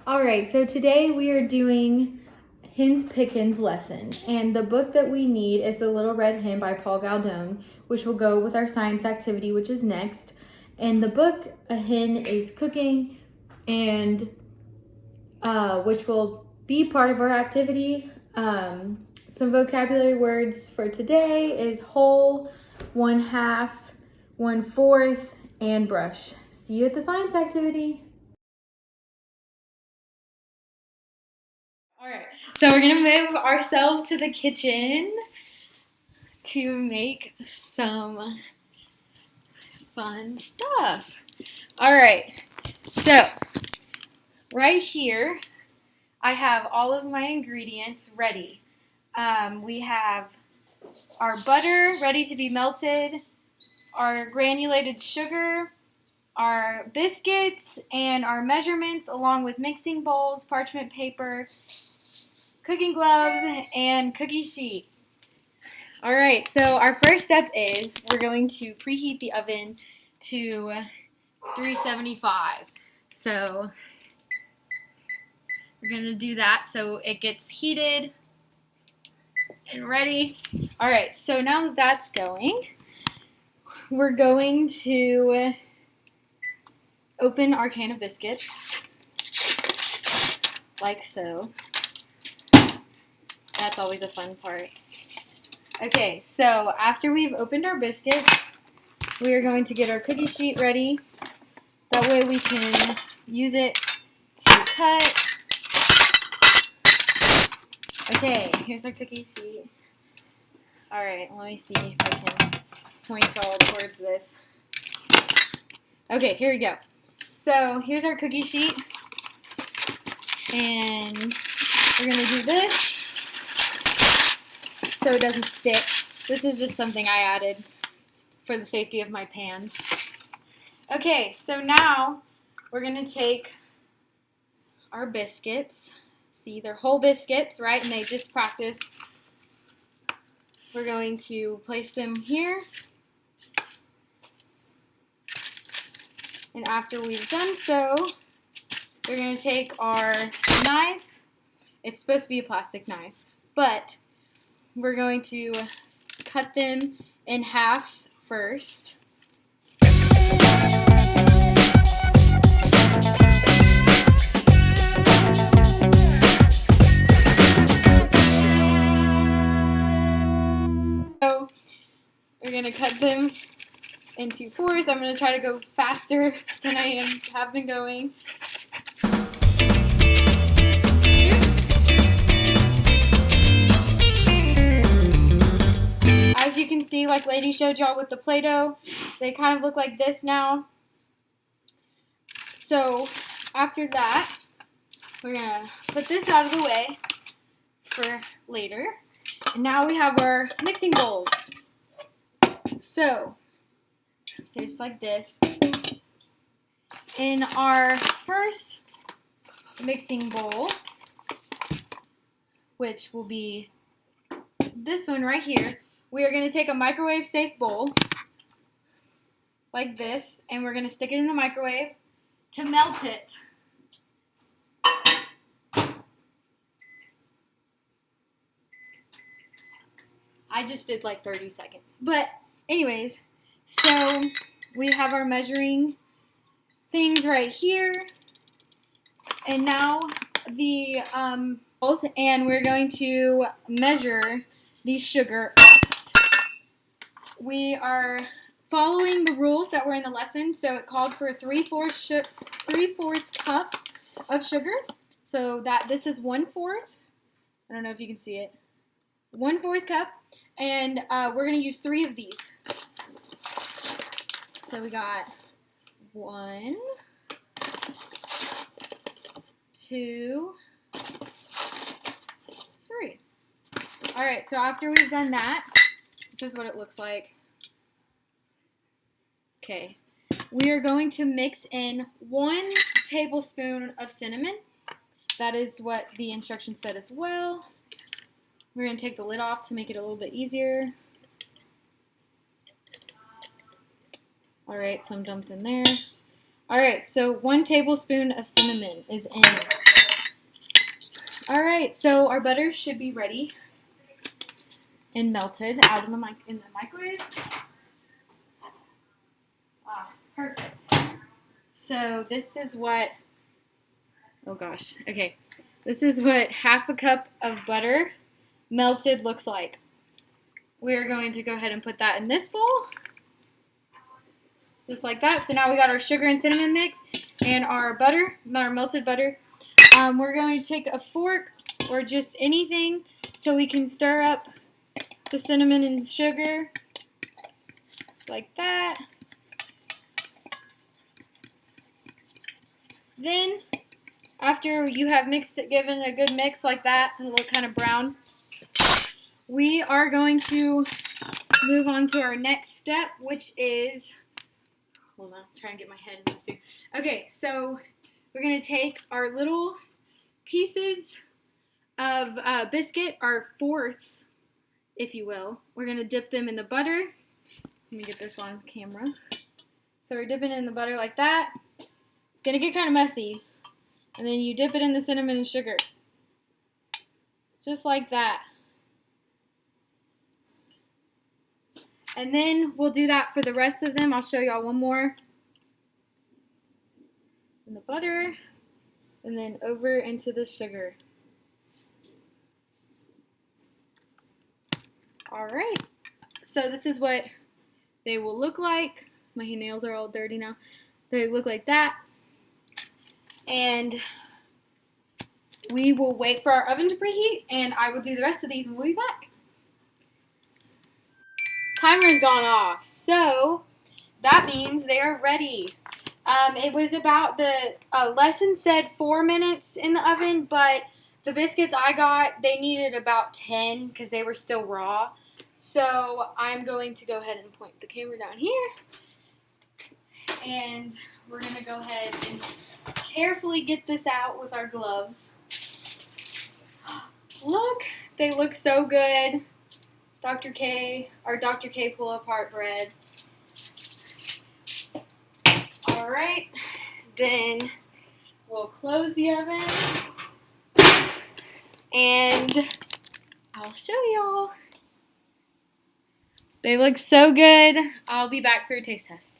All right, so today we are doing Hens Pickens lesson, and the book that we need is The Little Red Hen by Paul Galdone, which will go with our science activity, which is next. And the book, a hen is cooking, and which will be part of our activity. Some vocabulary words for today is whole, 1/2, 1/4, and brush. See you at the science activity. All right, so we're gonna move ourselves to the kitchen to make some fun stuff. All right, so right here, I have all of my ingredients ready. We have our butter ready to be melted, our granulated sugar, our biscuits, and our measurements, along with mixing bowls, parchment paper, cooking gloves, and cookie sheet. All right, so our first step is we're going to preheat the oven to 375. So we're going to do that so it gets heated and ready. All right, so now that that's going, we're going to open our can of biscuits, like so. That's always a fun part. Okay, so after we've opened our biscuits, we are going to get our cookie sheet ready. That way we can use it to cut. Okay, here's our cookie sheet. All right, let me see if I can point all towards this. Okay, here we go. So here's our cookie sheet. And we're going to do this so it doesn't stick. This is just something I added for the safety of my pans. Okay, so now we're going to take our biscuits. See, they're whole biscuits, right? And they just practiced. We're going to place them here. And after we've done so, we're going to take our knife. It's supposed to be a plastic knife, but we're going to cut them in halves first. So we're going to cut them into fours. I'm going to try to go faster than I have been going. As you can see, like Lady showed y'all with the Play-Doh, they kind of look like this now. So after that, we're going to put this out of the way for later. And now we have our mixing bowls. So, just like this. In our first mixing bowl, which will be this one right here, we are going to take a microwave safe bowl like this, and we're going to stick it in the microwave to melt it. I just did like 30 seconds. But anyways, so we have our measuring things right here. And now the bowls, and we're going to measure the sugar out. We are following the rules that were in the lesson. So it called for 3/4 cup of sugar. So that this is 1/4. I don't know if you can see it. 1/4 cup. And we're going to use 3 of these. So we got 1, 2, 3. All right, so after we've done that, this is what it looks like. Okay, we are going to mix in 1 tablespoon of cinnamon. That is what the instructions said as well. We're going to take the lid off to make it a little bit easier. All right, some dumped in there. All right, so 1 tablespoon of cinnamon is in. All right, so our butter should be ready and melted out in the microwave. Ah, perfect. So this is what, oh gosh, okay. This is what half a cup of butter melted looks like. We're going to go ahead and put that in this bowl. Just like that. So now we got our sugar and cinnamon mix and our butter, our melted butter. We're going to take a fork or just anything so we can stir up the cinnamon and sugar like that. Then, after you have mixed it, given a good mix like that, and look kind of brown, we are going to move on to our next step, which is, hold on, I'm trying to get my head in this too. Okay, so we're going to take our little pieces of biscuit, our fourths, if you will. We're going to dip them in the butter. Let me get this on camera. So we're dipping it in the butter like that. It's going to get kind of messy. And then you dip it in the cinnamon and sugar. Just like that. And then we'll do that for the rest of them. I'll show y'all one more. In the butter. And then over into the sugar. Alright. So this is what they will look like. My nails are all dirty now. They look like that. And we will wait for our oven to preheat, and I will do the rest of these and we'll be back. Timer's gone off, so that means they are ready. It was about the lesson said 4 minutes in the oven, but the biscuits I got, they needed about 10 because they were still raw. So I'm going to go ahead and point the camera down here. And we're going to go ahead and carefully get this out with our gloves. Look, they look so good. Dr. K pull-apart bread. Alright, then we'll close the oven. And I'll show y'all. They look so good. I'll be back for a taste test.